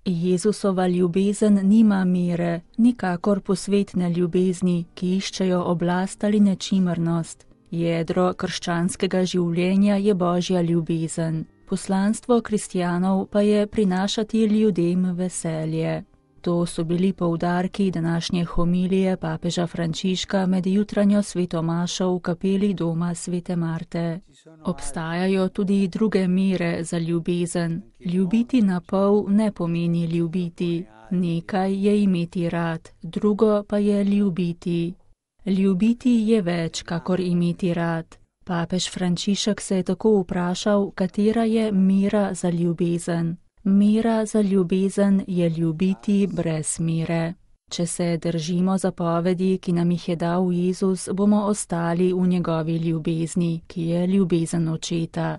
Jezusova ljubezen nima mere, nikakor posvetne ljubezni, ki iščejo oblast ali nečimrnost. Jedro krščanskega življenja je Božja ljubezen. Poslanstvo kristjanov pa je prinašati ljudem veselje. To so bili poudarki današnje homilije papeža Frančiška med jutranjo sveto mašo v kapeli doma svete Marte. Obstajajo tudi druge mere za ljubezen. Ljubiti na pol ne pomeni ljubiti. Nekaj je imeti rad, drugo pa je ljubiti. Ljubiti je več, kakor imeti rad. Papež Frančišek se je tako vprašal, katera je mera za ljubezen. Mera za ljubezen je ljubiti brez mere. Če se držimo zapovedi, ki nam jih je dal Jezus, bomo ostali v njegovi ljubezni, ki je ljubezen očeta.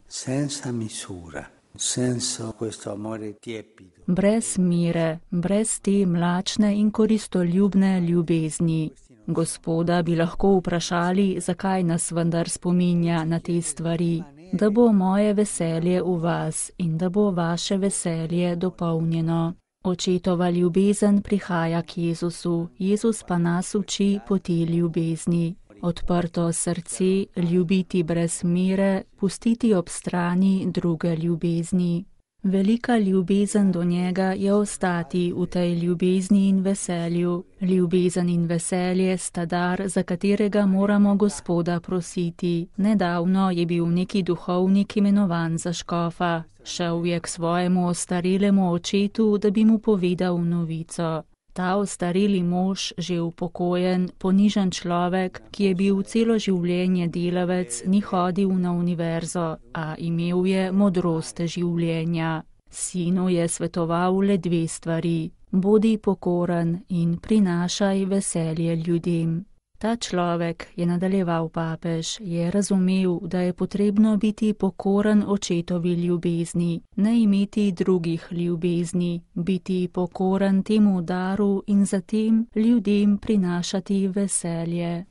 Brez mere, brez te mlačne in koristoljubne ljubezni. Gospoda bi lahko vprašali, zakaj nas vendar spominja na te stvari, da bo moje veselje v vas in da bo vaše veselje dopolnjeno. Očetova ljubezen prihaja k Jezusu, Jezus pa nas uči poti ljubezni. Odprto srce, ljubiti brez mere, pustiti ob strani druge ljubezni. Velika ljubezen do njega je ostati v tej ljubezni in veselju. Ljubezen in veselje sta dar, za katerega moramo Gospoda prositi. Nedavno je bil neki duhovnik imenovan za škofa. Šel je k svojemu ostarelemu očetu, da bi mu povedal novico. Ta ostareli mož, že upokojen, ponižan človek, ki je bil celo življenje delavec, ni hodil na univerzo, a imel je modrost življenja. Sinu je svetoval le dve stvari: bodi pokoren in prinašaj veselje ljudem. Ta človek, je nadaljeval papež, je razumel, da je potrebno biti pokoren očetovi ljubezni, ne imeti drugih ljubezni, biti pokoren temu daru in zatem ljudem prinašati veselje.